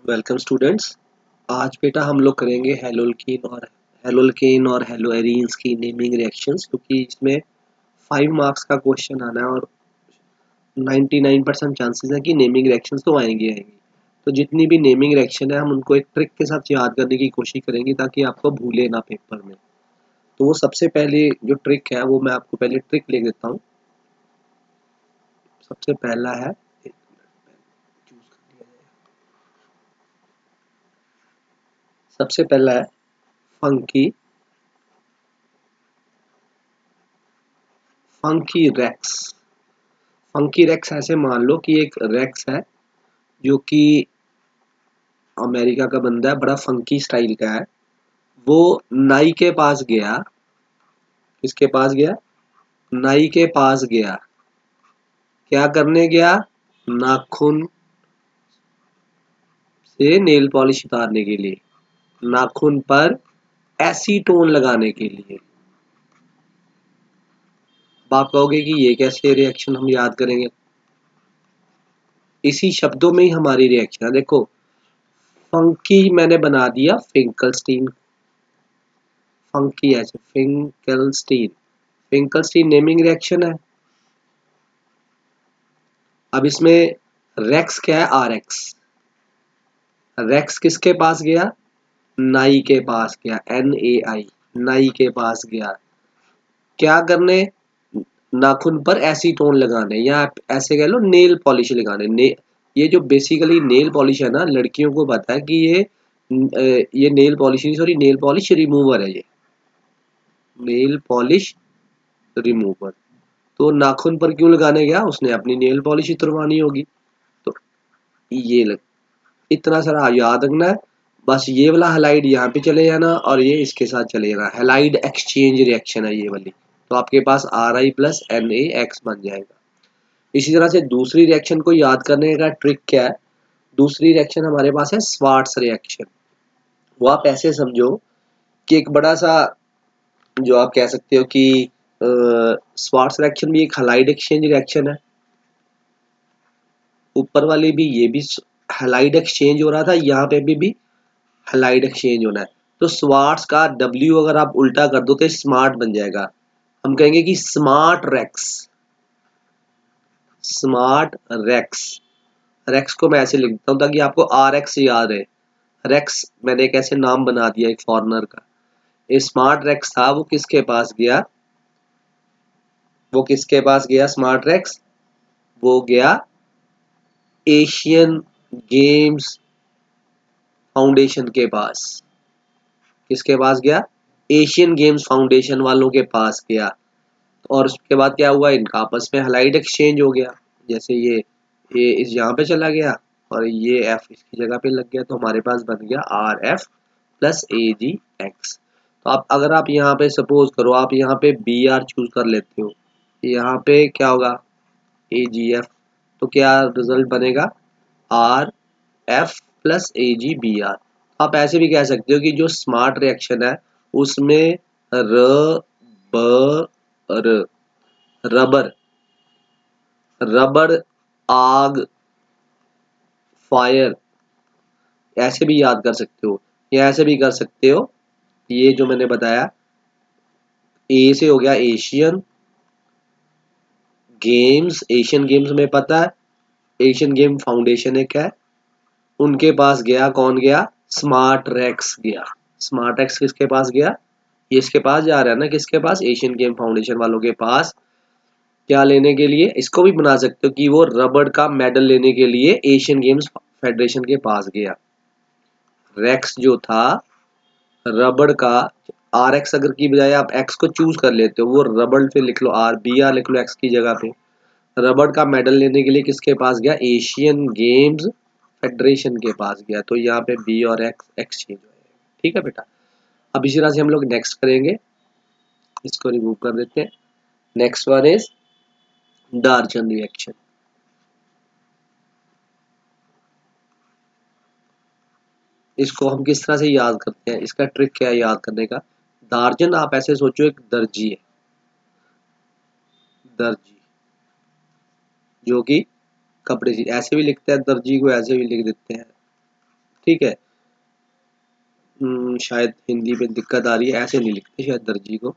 Welcome students. आज बेटा हम लोग करेंगे हेलोल्केन और हेलोएरीन्स की नेमिंग रिएक्शंस, क्योंकि इसमें 5 मार्क्स का क्वेश्चन आना है और 99% चांसेस है कि नेमिंग रिएक्शंस तो आएंगे। तो जितनी भी नेमिंग रिएक्शन है हम उनको एक ट्रिक के साथ याद करने की कोशिश करेंगे ताकि आपको भूले ना पेपर में। तो वो सबसे पहले जो ट्रिक है वो मैं आपको पहले ट्रिक लिख देता हूँ। सबसे पहला है, सबसे पहला है funky funky Rex. Funky Rex ऐसे मान लो कि एक रेक्स है जो कि अमेरिका का बंदा है, बड़ा फंकी स्टाइल का है। वो नाई के पास गया। किसके पास गया? नाई के पास गया। क्या करने गया? नाखून से नेल पॉलिश उतारने के लिए, नाखून पर एसीटोन लगाने के लिए। अब आप कहोगे कि ये कैसे रिएक्शन हम याद करेंगे? इसी शब्दों में ही हमारी रिएक्शन है। देखो, फंकी मैंने बना दिया फिंकलस्टीन। फंकी ऐसे फिंकलस्टीन, फिंकलस्टीन नेमिंग रिएक्शन है। अब इसमें रेक्स क्या है? Are x. रेक्स किसके पास गया? नाई के पास गया। NAI, नाई के पास गया। क्या करने? नाखून पर एसीटोन लगाने, या ऐसे कह लो नेल पॉलिश लगाने। ये जो बेसिकली नेल पॉलिश है ना, लड़कियों को पता है कि ये nail polish, sorry, nail polish remover है। ये नेल पॉलिश रिमूवर। तो नाखून पर क्यों लगाने गया? उसने अपनी नेल पॉलिश उतरवानी होगी। तो ये इतना सारा याद रखना है। बस ये वाला हैलाइड यहाँ पे चले जाना और ये इसके साथ चले जाना। हैलाइड एक्सचेंज रिएक्शन है ये वाली। तो आपके पास Ri प्लस NaX बन जाएगा। इसी तरह से दूसरी रिएक्शन को याद करने का ट्रिक क्या है? दूसरी रिएक्शन हमारे पास है स्वार्ट्स रिएक्शन। वो आप ऐसे समझो कि एक बड़ा सा, जो आप कह सकते हो कि स्वार्ट्स रिएक्शन भी एक हैलाइड एक्सचेंज रिएक्शन है। ऊपर वाली भी, ये भी हैलाइड एक्सचेंज हो रहा था, यहाँ पे भी हैलाइड एक्सचेंज होना है। तो स्वार्ट्स का W अगर आप उल्टा कर दो तो स्मार्ट बन जाएगा। हम कहेंगे कि smart Rex. Smart Rex. Rex को मैं ऐसे लिख देता हूं ताकि आपको RX याद है। रेक्स मैंने एक ऐसे नाम बना दिया एक फॉरेनर का। ये स्मार्ट रेक्स था, वो किसके पास गया? वो किसके पास गया स्मार्ट रेक्स? वो गया एशियन गेम्स फाउंडेशन के पास। किसके पास गया? एशियन गेम्स फाउंडेशन वालों के पास गया। और उसके बाद क्या हुआ? इनका आपस में हैलाइड एक्सचेंज हो गया। जैसे ये इस यहाँ पे चला गया और ये F इसकी जगह पे लग गया, तो हमारे पास बन गया RF प्लस AgX। तो आप अगर आप यहाँ पे सपोज करो, आप यहाँ पे BR चूज कर लेते हो, यहाँ पे क्या होगा? AgF। तो क्या रिजल्ट बनेगा? RF plus AgBr। आप ऐसे भी कह सकते हो कि जो स्मार्ट रिएक्शन है उसमें र ब र रबर, रबड़, आग, फायर, ऐसे भी याद कर सकते हो, या ऐसे भी कर सकते हो। ये जो मैंने बताया, ए से हो गया एशियन गेम्स। एशियन गेम्स में पता है, एशियन गेम फाउंडेशन एक है, उनके पास गया। कौन गया? स्मार्ट रेक्स गया। स्मार्ट रेक्स किसके पास गया? ये इसके पास जा रहा है ना, किसके पास? एशियन गेम फाउंडेशन वालों के पास। क्या लेने के लिए? इसको भी बना सकते हो कि वो रबड़ का मेडल लेने के लिए एशियन गेम्स फेडरेशन के पास गया। रेक्स जो था रबड़ का, RX अगर की बजाय आप X को चूज कर लेते हो, वो रबड़ पे लिख लो BR लिख लो X की जगह पे। रबड़ का मेडल लेने के लिए किसके पास गया? एशियन गेम्स फेडरेशन के पास गया। तो यहाँ पे B और X एक्सचेंज हो जाएगा। ठीक है बेटा। अब इसी तरह से हम लोग नेक्स्ट करेंगे, इसको रिमूव कर देते हैं। Next one is डार्जन reaction. इसको हम किस तरह से याद करते हैं? इसका ट्रिक क्या है याद करने का? दार्जन आप ऐसे सोचो, एक दर्जी है, दर्जी जो कि कपड़े ऐसे भी लिखते हैं, दर्जी को ऐसे भी लिख देते हैं। ठीक है। शायद हिंदी में दिक्कत आ रही है, ऐसे नहीं लिखते शायद दर्जी को।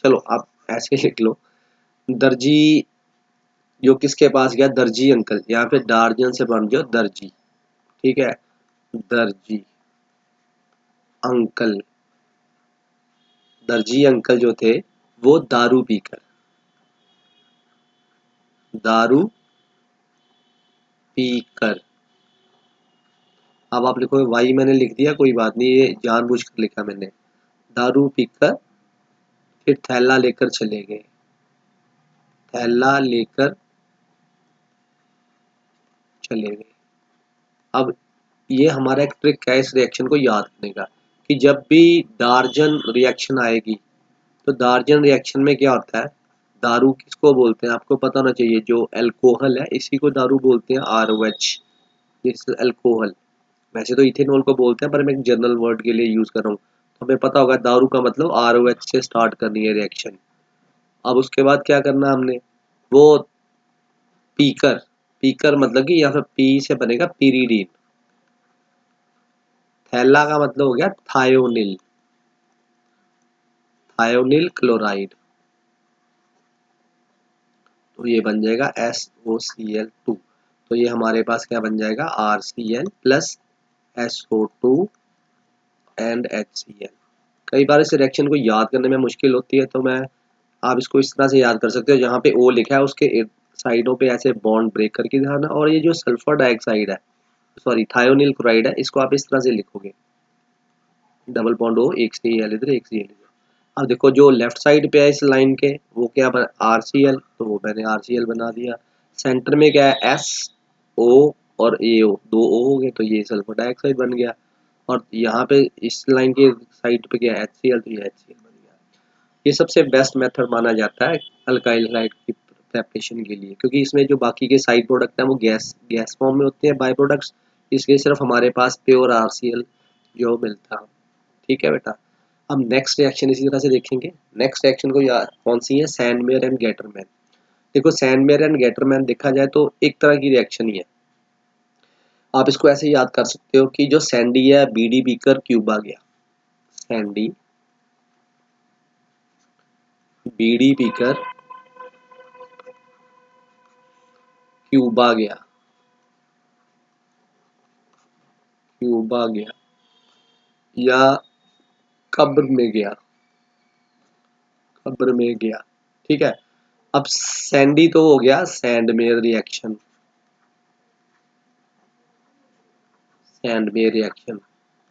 चलो आप ऐसे लिख लो, दर्जी जो किसके पास गया, दर्जी अंकल, यहाँ पे डार्जन से बन जाओ दर्जी, ठीक है। दर्जी अंकल, दर्जी अंकल जो थे वो दारू पीकर, दारू पीकर, अब आप लिखो वाई, मैंने लिख दिया, कोई बात नहीं, ये जानबूझकर लिखा मैंने। दारू पीकर फिर थैला लेकर चले गए, थैला लेकर चले गए। अब ये हमारा एक ट्रिक है इस रिएक्शन को याद करने का, कि जब भी डार्जन रिएक्शन आएगी तो डार्जन रिएक्शन में क्या होता है, दारू किसको बोलते हैं आपको पता होना चाहिए, जो अल्कोहल है इसी को दारू बोलते हैं, RH, दिस अल्कोहल। वैसे तो इथेनॉल को बोलते हैं, पर मैं एक जनरल वर्ड के लिए यूज कर रहा हूँ, तो हमें पता होगा दारू का मतलब RH से स्टार्ट करनी है रिएक्शन। अब उसके बाद क्या करना हमने, वो पीकर, पीकर मतलब कि यहाँ पे पी से बनेगा पीरीडीन, थैला का मतलब हो गया थायोनिल, थायोनिल क्लोराइड, तो ये बन जाएगा SOCl2। तो ये हमारे पास क्या बन जाएगा, RCl plus SO2 and HCl। कई बार इस रिएक्शन को याद करने में मुश्किल होती है, तो मैं, आप इसको इस तरह से याद कर सकते हो, जहाँ पे O लिखा है उसके साइडों पे ऐसे बॉन्ड ब्रेक करके दिखाना, और ये जो सल्फर डाइऑक्साइड है, सॉरी थायोनिल क्लोराइड है, इसको आप इस तरह से लिखोगे, डबल बॉन्ड O, एक से L इधर, एक से L इधर। अब देखो जो लेफ्ट साइड पे है इस लाइन के, वो क्या बना, RCl, तो वो मैंने RCl बना दिया। सेंटर में क्या है, SO और AO, दो O हो गए, तो ये सल्फर डाइऑक्साइड बन गया। और यहाँ पे इस लाइन के साइड पे क्या है, HCl, तो ये HCl बन गया। ये सबसे बेस्ट मेथड माना जाता है अल्काइल हाइड की प्रेपरेशन के लिए, क्योंकि इसमें जो बाकी के साइड प्रोडक्ट हैं वो गैस गैस फॉर्म में होते हैं, बाय प्रोडक्ट्स, इसलिए सिर्फ हमारे पास प्योर RCl जो मिलता। ठीक है बेटा। हम नेक्स्ट रिएक्शन इसी तरह से देखेंगे। नेक्स्ट रिएक्शन को याद कौन सी है, सैंडमेयर एंड गेटरमैन। देखो सैंडमेयर एंड गेटरमैन देखा जाए तो एक तरह की रिएक्शन ही है। आप इसको ऐसे याद कर सकते हो कि जो सैंडी है बीडी बीकर क्यूबा गया, सैंडी बीडी बीकर क्यूबा गया, क्यूबा गया या कब्र में गया, कब्र में गया। ठीक है। अब सैंडी तो हो गया सैंडमेयर रिएक्शन, सैंडमेयर रिएक्शन।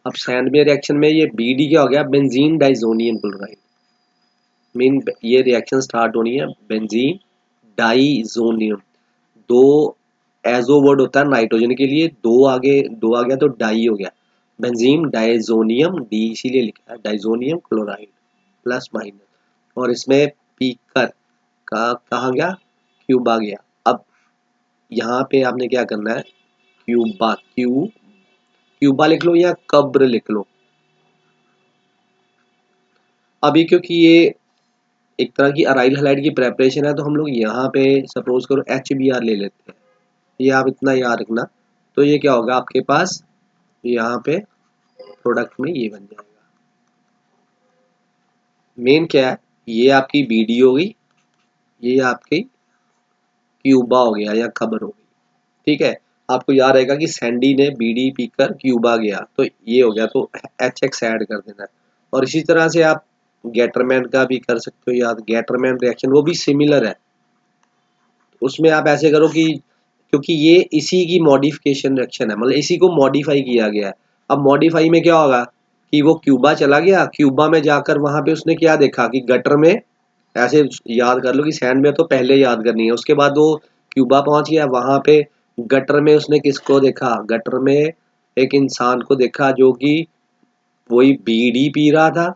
अब सैंडमेयर रिएक्शन में ये बीडी क्या हो गया, बेंजीन डाइजोनियम क्लोराइड। मीन ये रिएक्शन स्टार्ट होनी है बेंजीन डाइजोनियम, दो एजो वर्ड होता है नाइट्रोजन के लिए, दो आगे, दो आ गया तो डाई हो गया, बेंजीन डाइजोनियम, डी इसीलिए लिखा है डाइजोनियम क्लोराइड प्लस माइनस। और इसमें पीकर का कहा गया, क्यूबा गया। अब यहाँ पे आपने क्या करना है, क्यूबा, क्यूबा लिख लो या कब्र लिख लो। अभी क्योंकि ये एक तरह की अराइल हैलाइड की प्रेपरेशन है, तो हम लोग यहाँ पे सपोज करो HBr ले लेते हैं, ये आप इतना याद रखना। तो ये क्या होगा आपके पास, यहाँ पे प्रोडक्ट में ये बन जाएगा। मेन क्या है, ये आपकी बीडी हो गई, ये आपकी क्यूबा हो गया या खबर हो गई। ठीक है। आपको याद रहेगा कि सैंडी ने बीडी पीकर क्यूबा गया, तो ये हो गया, तो HX ऐड कर देना है। और इसी तरह से आप गेटरमैन का भी कर सकते हो याद, गेटरमैन रिएक्शन वो भी सिमिलर है। उसमें आप ऐसे करो कि, क्योंकि ये इसी की मॉडिफिकेशन रिएक्शन है, मतलब इसी को मॉडिफाई किया गया है। अब मॉडिफाई में क्या होगा कि वो क्यूबा चला गया, क्यूबा में जाकर वहां पे उसने क्या देखा कि गटर में, ऐसे याद कर लो कि सैंड में तो पहले याद करनी है, उसके बाद वो क्यूबा पहुंच गया, वहां पे गटर में उसने किसको देखा, गटर में एक इंसान को देखा जो कि वही बीड़ी पी रहा था।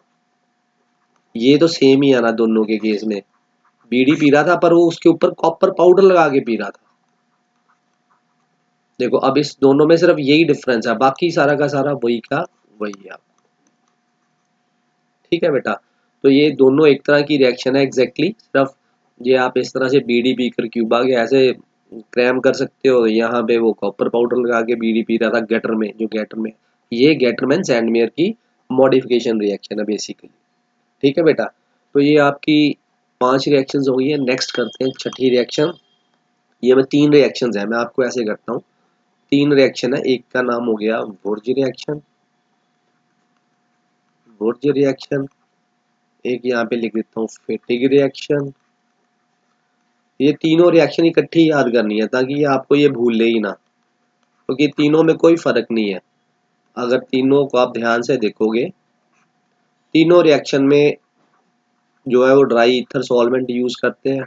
ये तो सेम ही है ना दोनों के केस में, बीड़ी पी रहा था पर वो उसके ऊपर कॉपर पाउडर लगा के पी रहा था। देखो अब इस दोनों में सिर्फ यही डिफरेंस है, बाकी सारा का सारा वही का वही है। ठीक है बेटा। तो ये दोनों एक तरह की रिएक्शन है एग्जैक्टली, सिर्फ ये आप इस तरह से बीडी पीकर क्यूबा के ऐसे क्रैम कर सकते हो। यहाँ पे वो कॉपर पाउडर लगा के बीड़ी पी रहा था गटर में, जो गटर में, ये गैटरमैन सैंडमेयर की मॉडिफिकेशन रिएक्शन है बेसिकली। ठीक है बेटा, तो ये आपकी 5 रिएक्शंस हो गई है। नेक्स्ट करते हैं छठी रिएक्शन। ये मैं 3 रिएक्शंस है, मैं आपको ऐसे करता हूँ, 3 रिएक्शन है। एक का नाम हो गया वुर्ज रिएक्शन, वुर्ज रिएक्शन। एक यहाँ पे लिख देता हूँ फेटिग रिएक्शन। ये तीनों रिएक्शन इकट्ठी याद करनी है ताकि ये आपको ये भूले ही ना, क्योंकि तीनों में कोई फर्क नहीं है। अगर तीनों को आप ध्यान से देखोगे, तीनों रिएक्शन में जो है वो ड्राई ईथर सॉल्वेंट यूज करते हैं।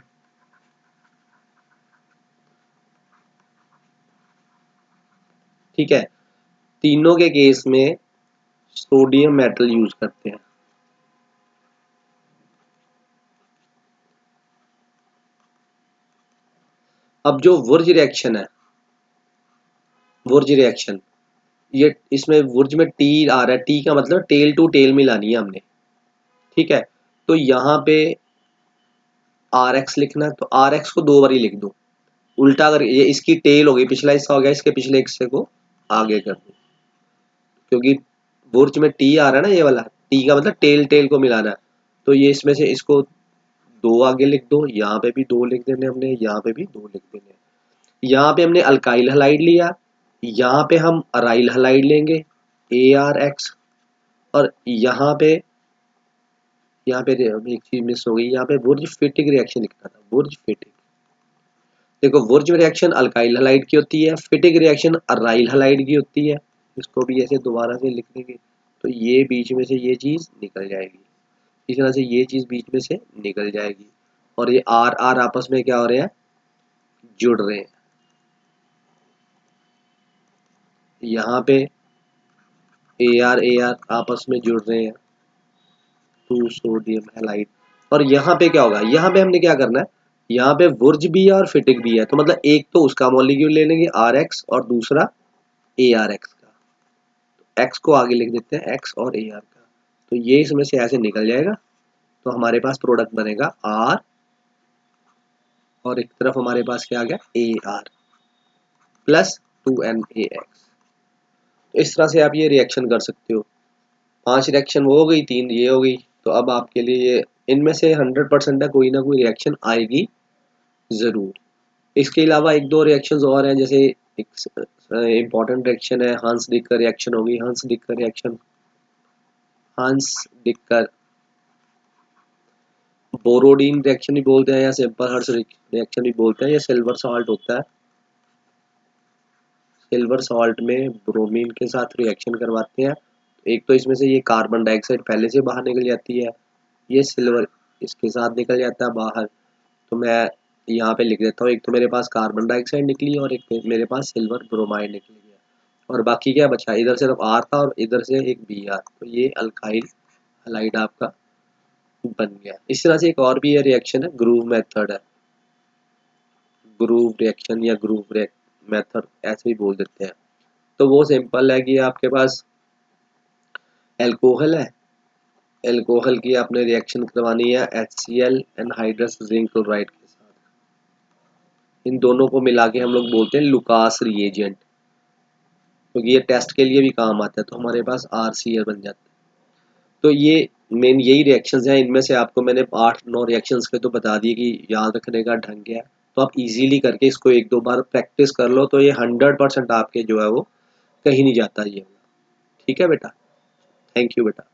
ठीक है, तीनों के केस में सोडियम मेटल यूज करते हैं। अब जो वुर्ज रिएक्शन है, वुर्ज रिएक्शन, ये इसमें वुर्ज में टी आ रहा है, टी का मतलब टेल टू टेल मिलानी है हमने। ठीक है, तो यहाँ पे आर एक्स लिखना है, तो आर एक्स को 2 बारी लिख दो। उल्टा अगर ये इसकी टेल हो गई, पिछला हिस्सा हो गया, इसके पिछले हिस्से को आगे कर दो, क्योंकि बुर्ज में टी आ रहा है ना, ये वाला टी का मतलब टेल टेल को मिलाना है। तो ये इसमें से इसको 2 आगे लिख दो, यहाँ पे भी 2 लिख देने हमने, यहाँ पे भी 2 लिख देने। यहाँ पे हमने अल्काइल हलाइड लिया, यहाँ पे हम अराइल हलाइड लेंगे ArX। और यहाँ पे एक चीज मिस हो गई, यहाँ पे बुर्ज फिटिक रिएक्शन लिखना था, बुर्ज फिटिक। देखो वुर्ज रिएक्शन अल्काइल हलाइड की होती है, फिटिक रिएक्शन अराइल हलाइड की होती है। इसको भी ऐसे दोबारा से लिख देंगे, तो ये बीच में से ये चीज निकल जाएगी, इस तरह से ये चीज बीच में से निकल जाएगी। और ये आर आर आपस में क्या हो रहे हैं, जुड़ रहे हैं। यहाँ पे ए आर आपस में जुड़ रहे हैं, 2 सोडियम हैलाइड। और यहाँ पे क्या होगा, यहाँ पे हमने क्या करना है, यहाँ पे वुर्ज भी है और फिटिक भी है, तो मतलब एक तो उसका मॉलिक्यूल ले लेंगे RX और दूसरा ArX का। एक्स को आगे लिख देते हैं, एक्स और AR का, तो ये इसमें से ऐसे निकल जाएगा। तो हमारे पास प्रोडक्ट बनेगा R, और एक तरफ हमारे पास क्या आ गया AR प्लस 2NaX। तो इस तरह से आप ये रिएक्शन कर सकते हो। 5 रिएक्शन वो हो गई, 3 ये हो गई। तो अब आपके लिए ये इनमें से 100% है, कोई ना कोई रिएक्शन आएगी जरूर। इसके अलावा एक दो रिएक्शंस और हैं, जैसे एक इम्पॉर्टेंट रिएक्शन है हांस डिकर रिएक्शन होगी। हांस डिकर रिएक्शन, हांस डिकर बोरोडीन रिएक्शन भी बोलते हैं या सिंपल हर्ट्ज रिएक्शन भी बोलते हैं। ये सिल्वर सॉल्ट होता है, सिल्वर सॉल्ट में ब्रोमीन के साथ रिएक्शन करवाते हैं। एक तो इसमें से ये कार्बन डाइऑक्साइड पहले से बाहर निकल जाती है, ये सिल्वर इसके साथ निकल जाता है बाहर। तो मैं यहाँ पे लिख देता हूँ, एक तो मेरे पास कार्बन डाइऑक्साइड निकली और एक मेरे पास सिल्वर ब्रोमाइड निकल गया, और बाकी क्या बचा, इधर सिर्फ आर था और इधर से एक Br, तो ये अल्काइल हलाइड आपका बन गया। इस तरह से एक और भी ये रिएक्शन है, ग्रूव मेथड है, ग्रूव रिएक्शन या ग्रूव मेथड ऐसे ही बोल देते हैं। तो वो सिंपल है कि आपके पास एल्कोहल है, एल्कोहल की आपने रिएक्शन करवानी है HCl एनहाइड्रस जिंक क्लोराइड के साथ। इन दोनों को मिला के हम लोग बोलते हैं लुकास रिएजेंट, क्योंकि ये टेस्ट के लिए भी काम आता है। तो हमारे पास RCl बन जाता है। तो ये मेन यही रिएक्शंस हैं, इनमें से आपको मैंने 8-9 रिएक्शंस के तो बता दिए कि याद रखने का ढंग क्या है। तो आप इजीली करके इसको 1-2 बार प्रैक्टिस कर लो, तो ये 100% आपके जो है वो कहीं नहीं जाता ये। ठीक है बेटा, थैंक यू बेटा।